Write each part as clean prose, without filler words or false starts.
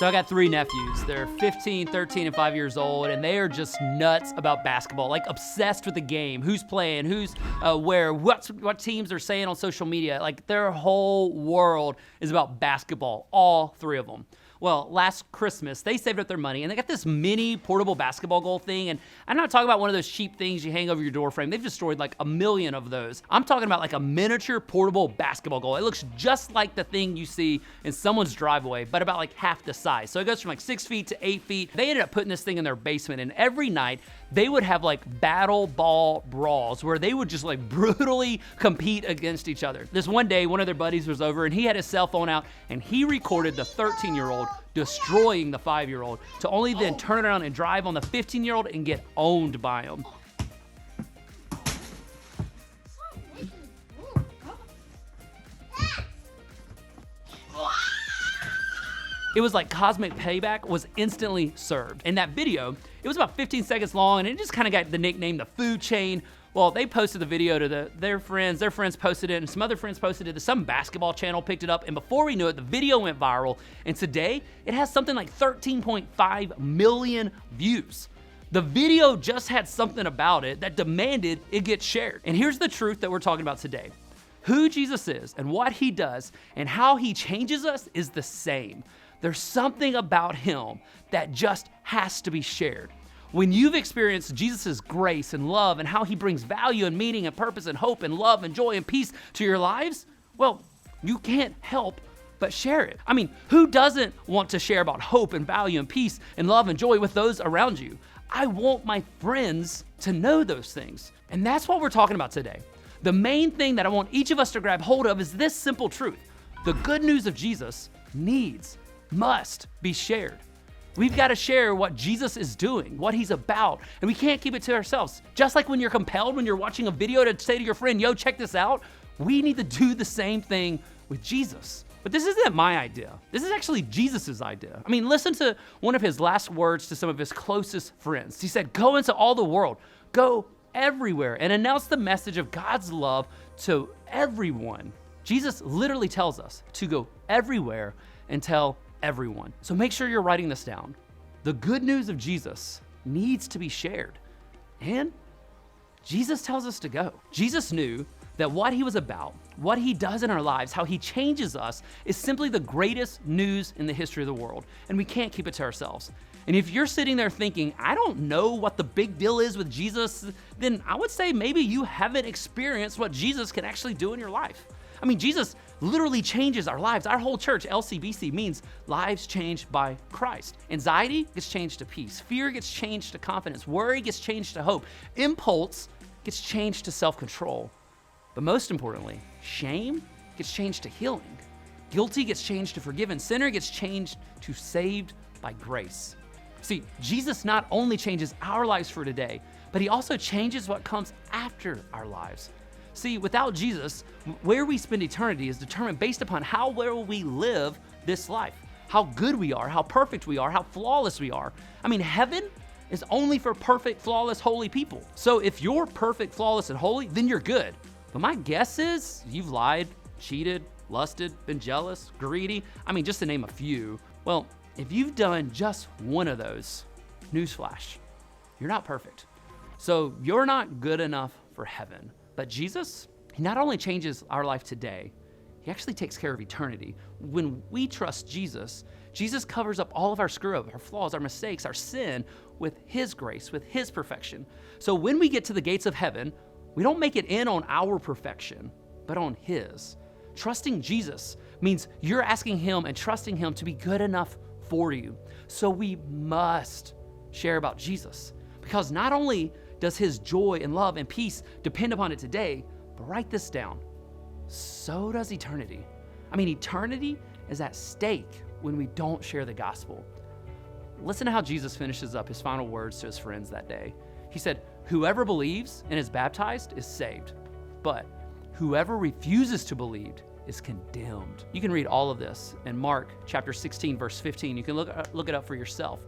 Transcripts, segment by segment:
So I got 3 nephews. They're 15, 13, and 5 years old, and they are just nuts about basketball, like obsessed with the game, who's playing, who's where, what teams are saying on social media. Like their whole world is about basketball, all 3 of them. Well, last Christmas, they saved up their money, and they got this mini portable basketball goal thing, and I'm not talking about one of those cheap things you hang over your door frame. They've destroyed like 1 million of those. I'm talking about like a miniature portable basketball goal. It looks just like the thing you see in someone's driveway, but about like half the size. So it goes from like 6 feet to 8 feet. They ended up putting this thing in their basement, and every night, they would have like battle ball brawls where they would just like brutally compete against each other. This one day, one of their buddies was over, and he had his cell phone out, and he recorded the 13-year-old destroying the 5-year-old to only then turn around and drive on the 15-year-old and get owned by him. It was like cosmic payback was instantly served. In that video, it was about 15 seconds long, and it just kind of got the nickname the food chain. Well, they posted the video to their friends posted it, and some other friends posted it, some basketball channel picked it up, and before we knew it, the video went viral, and today, it has something like 13.5 million views. The video just had something about it that demanded it get shared. And here's the truth that we're talking about today. Who Jesus is and what he does and how he changes us is the same. There's something about him that just has to be shared. When you've experienced Jesus' grace and love and how he brings value and meaning and purpose and hope and love and joy and peace to your lives, well, you can't help but share it. I mean, who doesn't want to share about hope and value and peace and love and joy with those around you? I want my friends to know those things. And that's what we're talking about today. The main thing that I want each of us to grab hold of is this simple truth. The good news of Jesus must be shared. We've got to share what Jesus is doing, what he's about, and we can't keep it to ourselves. Just like when you're compelled, when you're watching a video to say to your friend, yo, check this out, we need to do the same thing with Jesus. But this isn't my idea. This is actually Jesus's idea. I mean, listen to one of his last words to some of his closest friends. He said, go into all the world, go everywhere, and announce the message of God's love to everyone. Jesus literally tells us to go everywhere and tell everyone. So make sure you're writing this down. The good news of Jesus needs to be shared. And Jesus tells us to go. Jesus knew that what he was about, what he does in our lives, how he changes us is simply the greatest news in the history of the world. And we can't keep it to ourselves. And if you're sitting there thinking, I don't know what the big deal is with Jesus, then I would say maybe you haven't experienced what Jesus can actually do in your life. I mean, Jesus literally changes our lives. Our whole church, LCBC, means lives changed by Christ. Anxiety gets changed to peace. Fear gets changed to confidence. Worry gets changed to hope. Impulse gets changed to self-control. But most importantly, shame gets changed to healing. Guilty gets changed to forgiven. Sinner gets changed to saved by grace. See, Jesus not only changes our lives for today, but he also changes what comes after our lives. See, without Jesus, where we spend eternity is determined based upon how well we live this life, how good we are, how perfect we are, how flawless we are. I mean, heaven is only for perfect, flawless, holy people. So if you're perfect, flawless, and holy, then you're good. But my guess is you've lied, cheated, lusted, been jealous, greedy. I mean, just to name a few. Well, if you've done just one of those, newsflash, you're not perfect. So you're not good enough for heaven. But Jesus, he not only changes our life today, he actually takes care of eternity. When we trust Jesus, Jesus covers up all of our screw-up, our flaws, our mistakes, our sin with his grace, with his perfection. So when we get to the gates of heaven, we don't make it in on our perfection, but on his. Trusting Jesus means you're asking him and trusting him to be good enough for you. So we must share about Jesus, because not only does his joy and love and peace depend upon it today, but write this down, so does eternity. I mean, eternity is at stake when we don't share the gospel. Listen to how Jesus finishes up his final words to his friends that day. He said, whoever believes and is baptized is saved, but whoever refuses to believe is condemned. You can read all of this in Mark chapter 16, verse 15. You can look it up for yourself.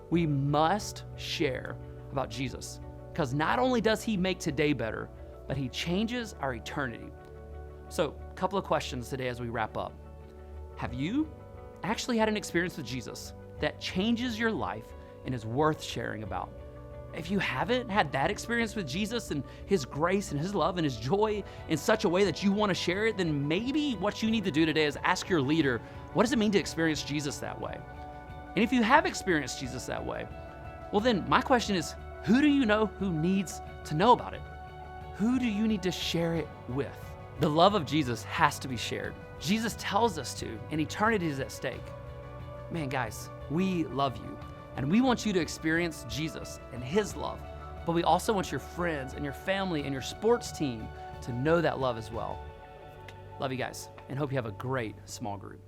We must share about Jesus, because not only does he make today better, but he changes our eternity. So, a couple of questions today as we wrap up. Have you actually had an experience with Jesus? that changes your life and is worth sharing about. If you haven't had that experience with Jesus and his grace and his love and his joy in such a way that you want to share it, then maybe what you need to do today is ask your leader, what does it mean to experience Jesus that way? And if you have experienced Jesus that way, well then my question is, who do you know who needs to know about it? Who do you need to share it with? The love of Jesus has to be shared. Jesus tells us to, and eternity is at stake. Man, guys, we love you. And we want you to experience Jesus and his love, but we also want your friends and your family and your sports team to know that love as well. Love you guys, and hope you have a great small group.